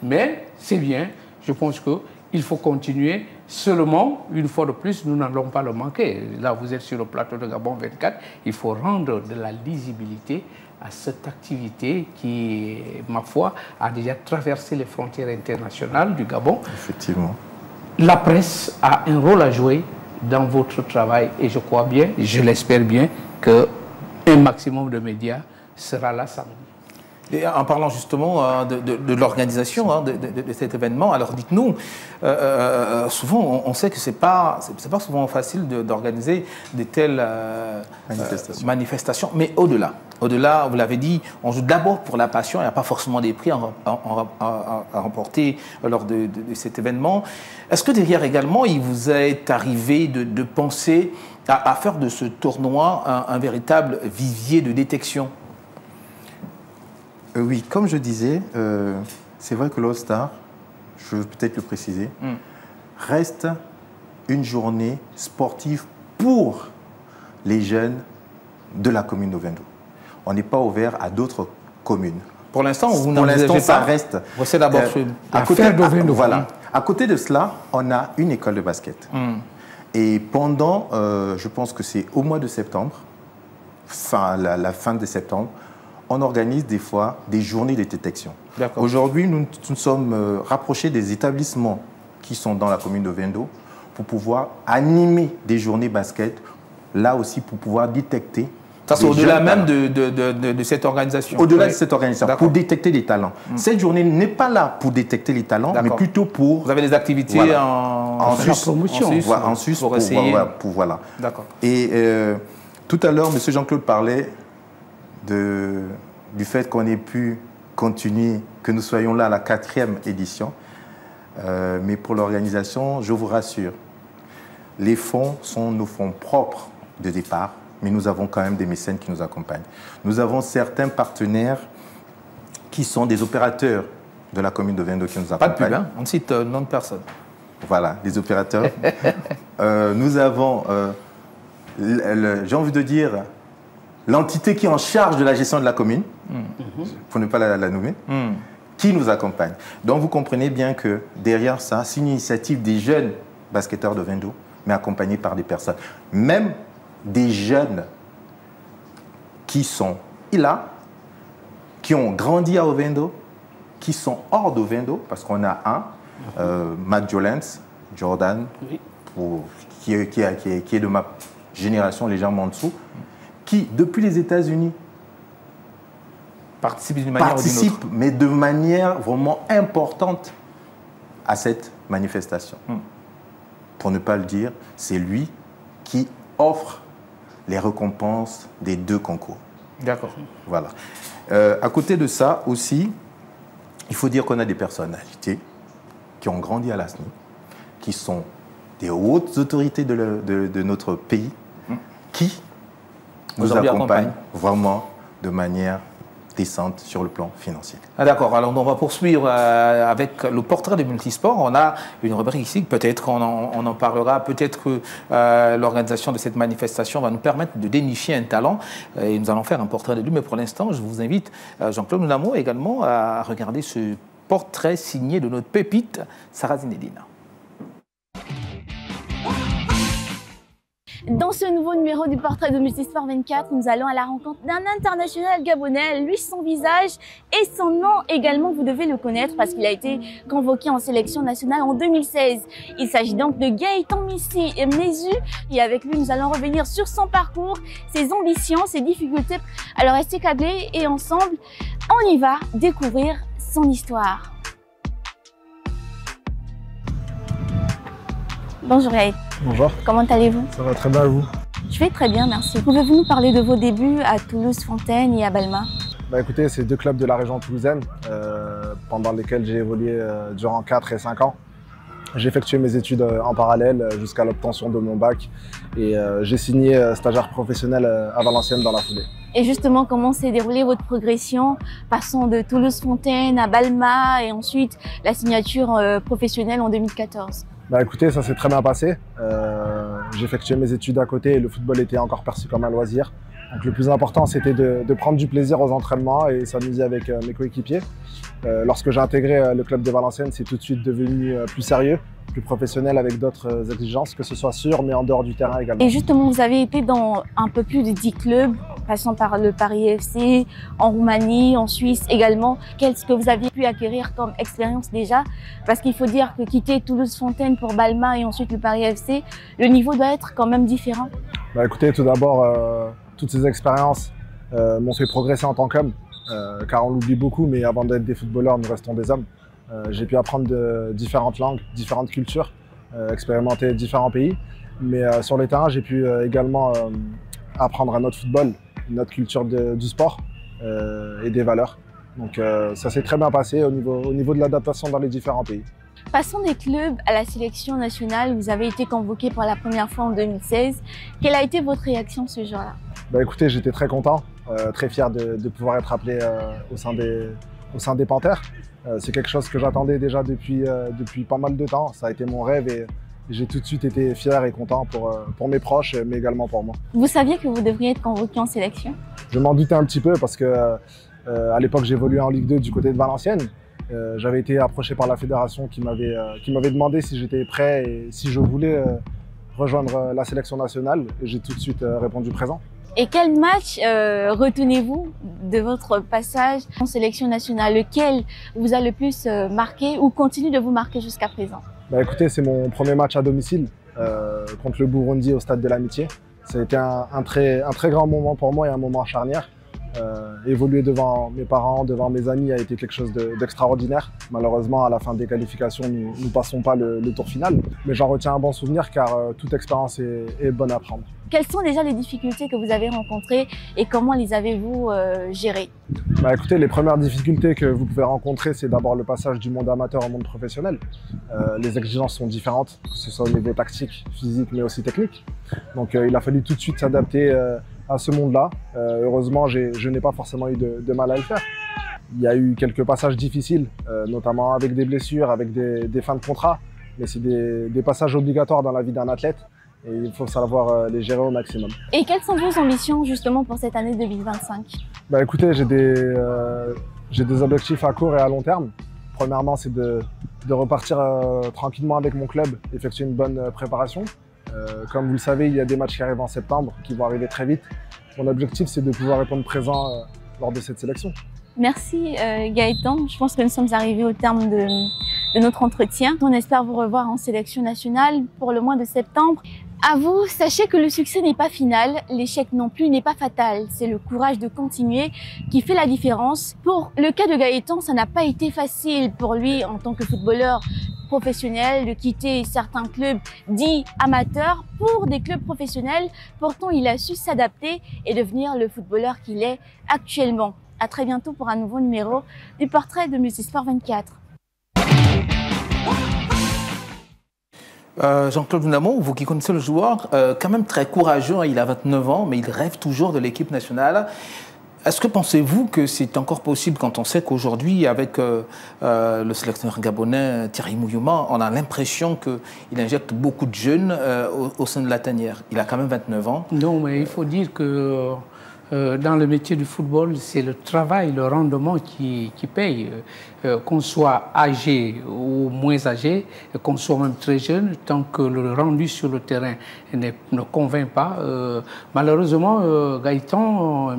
Mais c'est bien, je pense qu'il faut continuer. Seulement, une fois de plus, nous n'allons pas le manquer. Là, vous êtes sur le plateau de Gabon 24. Il faut rendre de la lisibilité à cette activité qui, ma foi, a déjà traversé les frontières internationales du Gabon. Effectivement. la presse a un rôle à jouer dans votre travail et je crois bien, je l'espère bien, qu'un maximum de médias sera là samedi. Et en parlant justement de l'organisation de cet événement, alors dites-nous, souvent on sait que c'est pas souvent facile d'organiser de telles manifestations, mais au-delà, vous l'avez dit, on joue d'abord pour la passion, il n'y a pas forcément des prix à remporter lors de cet événement. Est-ce que derrière également, il vous est arrivé de penser à faire de ce tournoi un véritable vivier de détection ? Oui, comme je disais, c'est vrai que l'All-Star, je veux peut-être le préciser, reste une journée sportive pour les jeunes de la commune d'Ovendo. On n'est pas ouvert à d'autres communes. Pour l'instant, vous n'envisagez pas. Ça reste. C'est d'abord à côté d'Ovendo. Voilà. À côté de cela, on a une école de basket. Et pendant, je pense que c'est au mois de septembre, la fin de septembre, on organise des fois des journées de détection. Aujourd'hui, nous sommes rapprochés des établissements qui sont dans la commune d'Ovendo pour pouvoir animer des journées basket, là aussi pour pouvoir détecter. Ça, c'est au-delà même de cette organisation. Au-delà de cette organisation, pour détecter les talents. Cette journée n'est pas là pour détecter les talents, mais plutôt pour... Vous avez des activités en promotion. En Suisse, pour voilà. D'accord. Et tout à l'heure, M. Jean-Claude parlait du fait qu'on ait pu continuer, que nous soyons là à la 4e édition. Mais pour l'organisation, je vous rassure, les fonds sont nos fonds propres de départ, mais nous avons quand même des mécènes qui nous accompagnent. Nous avons certains partenaires qui sont des opérateurs de la commune d'Ovendo qui nous accompagnent. Pas de pub, hein? On cite nom de personne. Voilà, des opérateurs. Nous avons, j'ai envie de dire, l'entité qui est en charge de la gestion de la commune, pour ne pas la nommer, qui nous accompagne. Donc vous comprenez bien que derrière ça, c'est une initiative des jeunes basketteurs d'Ovendo, mais accompagnés par des personnes. Même des jeunes qui sont là, qui ont grandi à Ovendo, qui sont hors d'Ovendo, parce qu'on a Matt Jolens, Jordan, qui est de ma génération légèrement en dessous, qui, depuis les États-Unis, participe d'une manière ou d'une autre. Mais de manière vraiment importante à cette manifestation. Pour ne pas le dire, c'est lui qui offre les récompenses des 2 concours. D'accord. Voilà. À côté de ça aussi, il faut dire qu'on a des personnalités qui ont grandi à la SNI, qui sont des hautes autorités de notre pays, qui nous accompagnent vraiment de manière décente sur le plan financier. D'accord, alors on va poursuivre avec le portrait de Multisport. On a une rubrique ici, peut-être qu'on en parlera, peut-être que l'organisation de cette manifestation va nous permettre de dénicher un talent et nous allons faire un portrait de lui. Mais pour l'instant, je vous invite, Jean-Claude Namo également, à regarder ce portrait signé de notre pépite, Sarah Zinedine. Dans ce nouveau numéro du portrait de Multisport 24, nous allons à la rencontre d'un international gabonais. Lui, son visage et son nom également, vous devez le connaître parce qu'il a été convoqué en sélection nationale en 2016. Il s'agit donc de Gaëtan Missi et Mnesu. Et avec lui, nous allons revenir sur son parcours, ses ambitions, ses difficultés. Alors restez câblés et ensemble, on y va découvrir son histoire. Bonjour Gaëtan. Bonjour. Comment allez-vous? Ça va très bien et vous? Je vais très bien, merci. Pouvez-vous nous parler de vos débuts à Toulouse-Fontaine et à Balma? Écoutez, c'est 2 clubs de la région toulousaine pendant lesquels j'ai évolué durant 4 et 5 ans. J'ai effectué mes études en parallèle jusqu'à l'obtention de mon bac et j'ai signé stagiaire professionnel à Valenciennes dans la foulée. Et justement, comment s'est déroulée votre progression, passant de Toulouse-Fontaine à Balma et ensuite la signature professionnelle en 2014? Écoutez, ça s'est très bien passé. J'ai effectué mes études à côté et le football était encore perçu comme un loisir. Donc le plus important, c'était de prendre du plaisir aux entraînements et s'amuser avec mes coéquipiers. Lorsque j'ai intégré le club de Valenciennes, c'est tout de suite devenu plus sérieux, plus professionnel avec d'autres exigences, que ce soit sur mais en dehors du terrain également. Et justement, vous avez été dans un peu plus de 10 clubs passant par le Paris FC, en Roumanie, en Suisse également. Qu'est-ce que vous aviez pu acquérir comme expérience déjà? Parce qu'il faut dire que quitter Toulouse-Fontaine pour Balma et ensuite le Paris FC, le niveau doit être quand même différent. Bah, écoutez, tout d'abord, toutes ces expériences m'ont fait progresser en tant qu'homme, car on l'oublie beaucoup, mais avant d'être des footballeurs, nous restons des hommes. J'ai pu apprendre de différentes langues, différentes cultures, expérimenter différents pays. Mais sur le terrain, j'ai pu également apprendre un autre football, une autre culture du sport et des valeurs. Donc ça s'est très bien passé au niveau de l'adaptation dans les différents pays. Passons des clubs à la sélection nationale. Vous avez été convoqué pour la première fois en 2016. Quelle a été votre réaction ce jour-là? Bah, écoutez, j'étais très content, très fier de pouvoir être appelé au sein des Panthères. C'est quelque chose que j'attendais déjà depuis pas mal de temps. Ça a été mon rêve et j'ai tout de suite été fier et content pour mes proches, mais également pour moi. Vous saviez que vous devriez être convoqué en sélection? Je m'en doutais un petit peu parce que à l'époque, j'évoluais en Ligue 2 du côté de Valenciennes. J'avais été approché par la fédération qui m'avait demandé si j'étais prêt et si je voulais rejoindre la sélection nationale. Et j'ai tout de suite répondu présent. Et quel match retenez-vous de votre passage en sélection nationale? Lequel vous a le plus marqué ou continue de vous marquer jusqu'à présent? Bah, écoutez, c'est mon premier match à domicile contre le Burundi au Stade de l'Amitié. Ça a été un très grand moment pour moi et un moment charnière. Évoluer devant mes parents, devant mes amis a été quelque chose d'extraordinaire. Malheureusement, à la fin des qualifications, nous ne passons pas le tour final. Mais j'en retiens un bon souvenir car toute expérience est bonne à prendre. Quelles sont déjà les difficultés que vous avez rencontrées et comment les avez-vous gérées? Bah, écoutez, les premières difficultés que vous pouvez rencontrer, c'est d'abord le passage du monde amateur au monde professionnel. Les exigences sont différentes, que ce soit au niveau tactique, physique, mais aussi technique. Donc il a fallu tout de suite s'adapter à ce monde-là. Heureusement, je n'ai pas forcément eu de mal à le faire. Il y a eu quelques passages difficiles, notamment avec des blessures, avec des fins de contrat. Mais c'est des passages obligatoires dans la vie d'un athlète. Et il faut savoir les gérer au maximum. Et quelles sont vos ambitions justement pour cette année 2025? Bah, écoutez, j'ai des objectifs à court et à long terme. Premièrement, c'est de repartir tranquillement avec mon club, effectuer une bonne préparation. Comme vous le savez, il y a des matchs qui arrivent en septembre, qui vont arriver très vite. Mon objectif, c'est de pouvoir répondre présent lors de cette sélection. Merci Gaëtan. Je pense que nous sommes arrivés au terme de notre entretien. On espère vous revoir en sélection nationale pour le mois de septembre. À vous, sachez que le succès n'est pas final, l'échec non plus n'est pas fatal. C'est le courage de continuer qui fait la différence. Pour le cas de Gaëtan, ça n'a pas été facile pour lui en tant que footballeur professionnel de quitter certains clubs dits amateurs pour des clubs professionnels. Pourtant, il a su s'adapter et devenir le footballeur qu'il est actuellement. À très bientôt pour un nouveau numéro du Portrait de Multisport 24. Jean-Claude Ndamou, vous qui connaissez le joueur, quand même très courageux, il a 29 ans, mais il rêve toujours de l'équipe nationale. Est-ce que pensez-vous que c'est encore possible quand on sait qu'aujourd'hui, avec le sélectionneur gabonais Thierry Mouyouma, on a l'impression qu'il injecte beaucoup de jeunes au sein de la tanière? Il a quand même 29 ans. Non, mais il faut dire que dans le métier du football, c'est le travail, le rendement qui paye. Qu'on soit âgé ou moins âgé, qu'on soit même très jeune, tant que le rendu sur le terrain ne convainc pas. Malheureusement, Gaëtan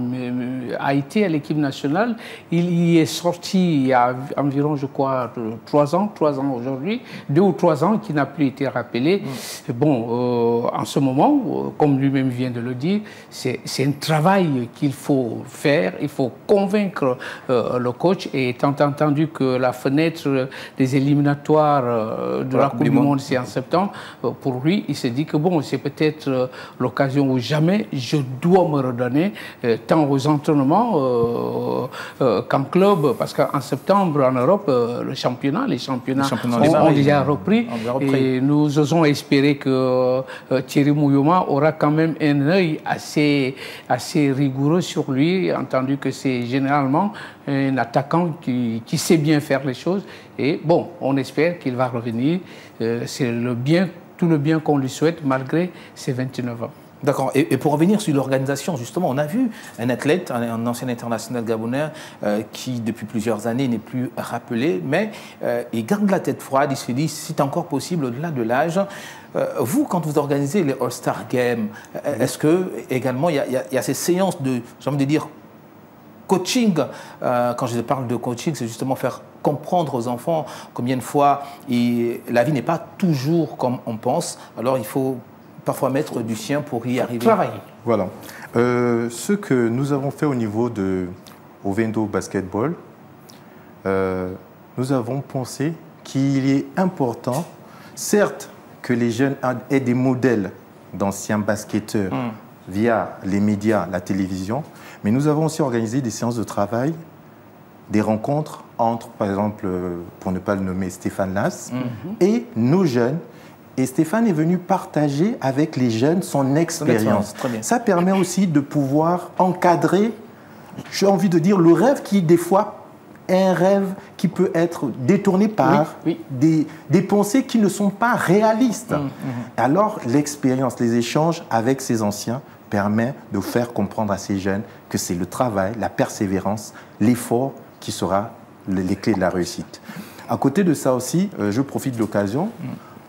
a été à l'équipe nationale. Il y est sorti il y a environ, je crois, 3 ans aujourd'hui, 2 ou 3 ans, qui n'a plus été rappelé. Bon, en ce moment, comme lui-même vient de le dire, c'est un travail qu'il faut faire. Il faut convaincre le coach. Et étant entendu que la fenêtre des éliminatoires de la Coupe du Monde, c'est en septembre, pour lui, il s'est dit que bon, c'est peut-être l'occasion où jamais je dois me redonner, tant aux entraînements qu'en club, parce qu'en septembre, en Europe, les championnats ont déjà repris. Et nous osons espérer que Thierry Mouyouma aura quand même un œil assez rigoureux sur lui, entendu que c'est généralement un attaquant qui sait bien faire les choses. Et bon, on espère qu'il va revenir. C'est tout le bien qu'on lui souhaite malgré ses 29 ans. D'accord. Et pour revenir sur l'organisation, justement, on a vu un athlète, un ancien international gabonais, qui depuis plusieurs années n'est plus rappelé, mais il garde la tête froide, il se dit, si c'est encore possible, au-delà de l'âge. Vous, quand vous organisez les All-Star Games, est-ce que également il y a ces séances de, j'ai envie de dire, coaching? Quand je parle de coaching, c'est justement faire comprendre aux enfants combien de fois la vie n'est pas toujours comme on pense, alors il faut parfois mettre du sien pour y arriver. Travailler. Voilà. Ce que nous avons fait au niveau de Ovendo Basketball, nous avons pensé qu'il est important, certes, que les jeunes aient des modèles d'anciens basketteurs via les médias, la télévision, mais nous avons aussi organisé des séances de travail, des rencontres entre, par exemple, pour ne pas le nommer, Stéphane Las et nos jeunes. Et Stéphane est venu partager avec les jeunes son expérience. Ça permet aussi de pouvoir encadrer, j'ai envie de dire, le rêve qui, des fois, est un rêve qui peut être détourné par des pensées qui ne sont pas réalistes. Alors, l'expérience, les échanges avec ces anciens permet de faire comprendre à ces jeunes que c'est le travail, la persévérance, l'effort qui sera les clés de la réussite. À côté de ça aussi, je profite de l'occasion.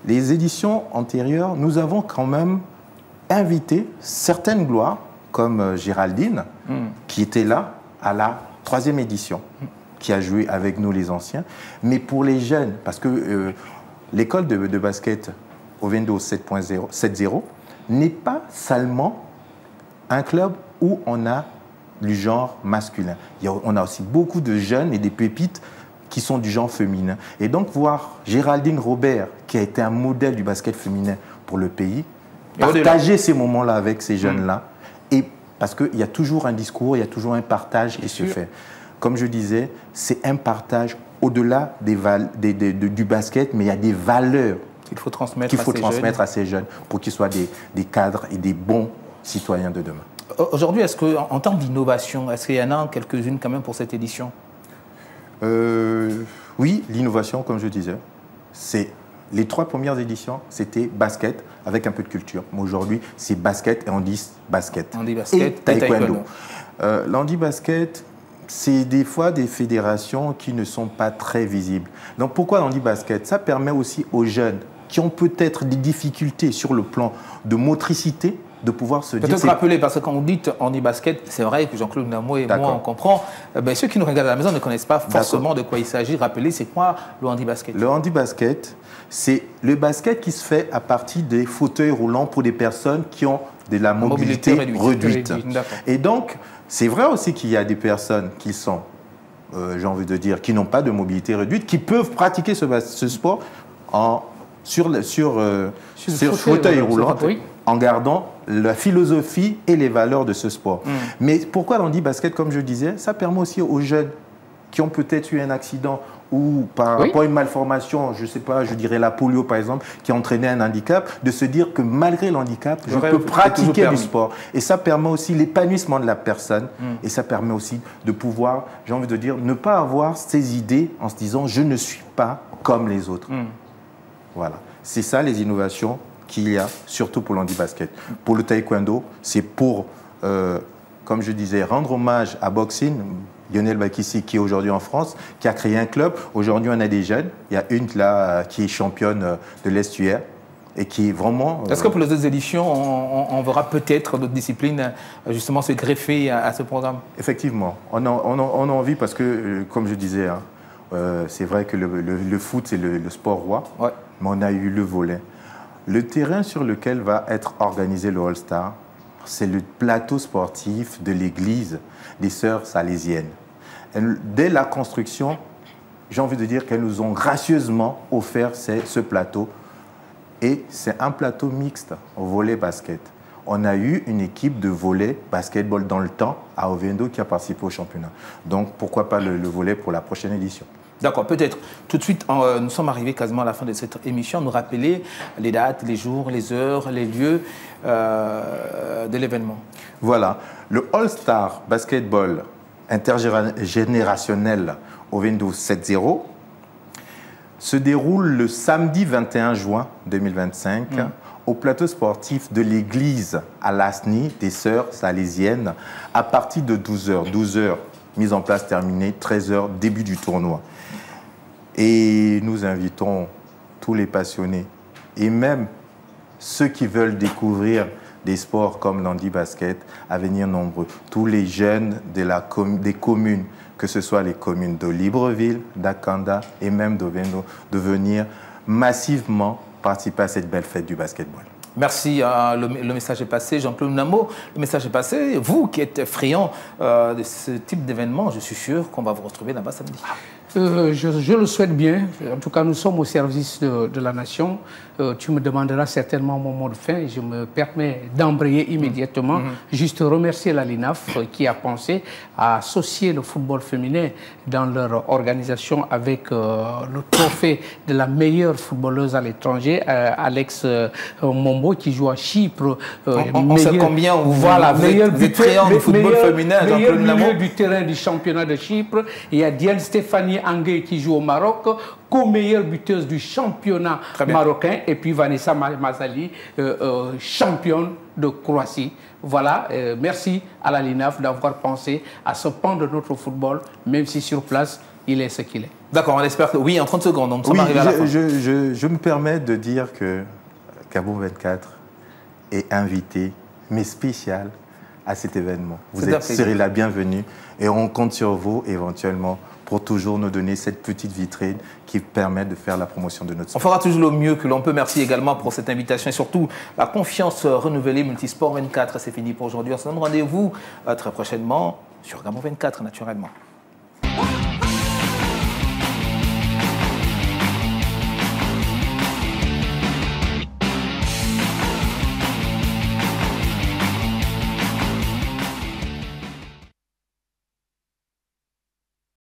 Les éditions antérieures, nous avons quand même invité certaines gloires, comme Géraldine, qui était là à la 3e édition, qui a joué avec nous les anciens. Mais pour les jeunes, parce que l'école de basket Ovendo 7.0 n'est pas seulement un club où on a du genre masculin. On a aussi beaucoup de jeunes et des pépites qui sont du genre féminin. Et donc voir Géraldine Robert, qui a été un modèle du basket féminin pour le pays, partager ces moments-là avec ces jeunes-là, et parce qu'il y a toujours un discours, il y a toujours un partage qui se fait. Comme je disais, c'est un partage au-delà du basket, mais il y a des valeurs qu'il faut transmettre à ces jeunes pour qu'ils soient des cadres et des bons citoyens de demain. Aujourd'hui, est-ce qu'en termes d'innovation, est-ce qu'il y en a quelques-unes quand même pour cette édition? Oui, l'innovation, comme je disais, c'est les 3 premières éditions, c'était basket avec un peu de culture. Mais aujourd'hui, c'est basket et on dit basket. Et taekwondo. L'handi-basket, c'est des fois des fédérations qui ne sont pas très visibles. Donc pourquoi l'handi-basket? Ça permet aussi aux jeunes qui ont peut-être des difficultés sur le plan de motricité, de pouvoir se dire... Peut-être rappeler, parce que quand on dit handi-basket, c'est vrai que Jean-Claude Namo et moi, on comprend. Ceux qui nous regardent à la maison ne connaissent pas forcément de quoi il s'agit. Rappelez, c'est quoi le handi-basket? Le handi-basket, c'est le basket qui se fait à partir des fauteuils roulants pour des personnes qui ont de la mobilité réduite. Et donc, c'est vrai aussi qu'il y a des personnes qui sont, j'ai envie de dire, qui n'ont pas de mobilité réduite, qui peuvent pratiquer ce sport sur fauteuil roulant, en gardant la philosophie et les valeurs de ce sport. Mais pourquoi l'handi-basket, comme je disais, ça permet aussi aux jeunes qui ont peut-être eu un accident ou par rapport à une malformation, je ne sais pas, je dirais la polio par exemple, qui a entraîné un handicap, de se dire que malgré le handicap, je peux pratiquer du sport. Et ça permet aussi l'épanouissement de la personne et ça permet aussi de pouvoir, j'ai envie de dire, ne pas avoir ces idées en se disant je ne suis pas comme les autres. Voilà. C'est ça les innovations qu'il y a, surtout pour l'handi-basket. Pour le taekwondo, c'est pour, comme je disais, rendre hommage à Boxing, Lionel Bakissi, qui est aujourd'hui en France, qui a créé un club. Aujourd'hui, on a des jeunes. Il y a une là qui est championne de l'estuaire et qui est vraiment... Est-ce que pour les autres éditions, on verra peut-être d'autres disciplines justement se greffer à ce programme? Effectivement. On a envie parce que, comme je disais, c'est vrai que le foot, c'est le sport roi, mais on a eu le volley. Le terrain sur lequel va être organisé le All-Star, c'est le plateau sportif de l'église des Sœurs Salésiennes. Dès la construction, j'ai envie de dire qu'elles nous ont gracieusement offert ce plateau. Et c'est un plateau mixte au volley-basket. On a eu une équipe de volley-basketball dans le temps à Ovendo qui a participé au championnat. Donc pourquoi pas le volley pour la prochaine édition? D'accord, peut-être. Tout de suite, nous sommes arrivés quasiment à la fin de cette émission. Nous rappeler les dates, les jours, les heures, les lieux de l'événement. Voilà. Le All-Star Basketball intergénérationnel Ovendo 7.0 se déroule le samedi 21 juin 2025 au plateau sportif de l'église à Lasny, des Sœurs Salésiennes, à partir de 12h. 12h, mise en place terminée, 13h, début du tournoi. Et nous invitons tous les passionnés et même ceux qui veulent découvrir des sports comme l'handi-basket à venir nombreux. Tous les jeunes des communes, que ce soit les communes de Libreville, d'Akanda et même d'Ovendo, de venir massivement participer à cette belle fête du basketball. Merci, le message est passé. Jean-Claude Namo, le message est passé. Vous qui êtes friand de ce type d'événement, je suis sûr qu'on va vous retrouver là-bas samedi. Je le souhaite bien. En tout cas, nous sommes au service de la nation. Tu me demanderas certainement mon mot de fin et je me permets d'embrayer immédiatement. Juste remercier la LINAF qui a pensé à associer le football féminin dans leur organisation avec le trophée de la meilleure footballeuse à l'étranger, Alex Mombo, qui joue à Chypre. On sait combien vous êtes friand du football féminin. Meilleur milieu du terrain du championnat de Chypre. Il y a Diane Stéphanie Angué qui joue au Maroc, co-meilleure buteuse du championnat marocain, et puis Vanessa Mazali, championne de Croatie. Voilà, merci à la LINAF d'avoir pensé à ce pan de notre football, même si sur place, il est ce qu'il est. D'accord, on espère que... Oui, en 30 secondes, donc ça oui, va arriver à la fin. Je me permets de dire que Gabon 24 est invité, mais spécial, à cet événement. Vous serez la bienvenue et on compte sur vous éventuellement pour toujours nous donner cette petite vitrine qui permet de faire la promotion de notre sport. On fera toujours le mieux que l'on peut. Merci également pour cette invitation et surtout la confiance renouvelée. Multisport 24, c'est fini pour aujourd'hui. On se donne rendez-vous très prochainement sur Gabon 24, naturellement.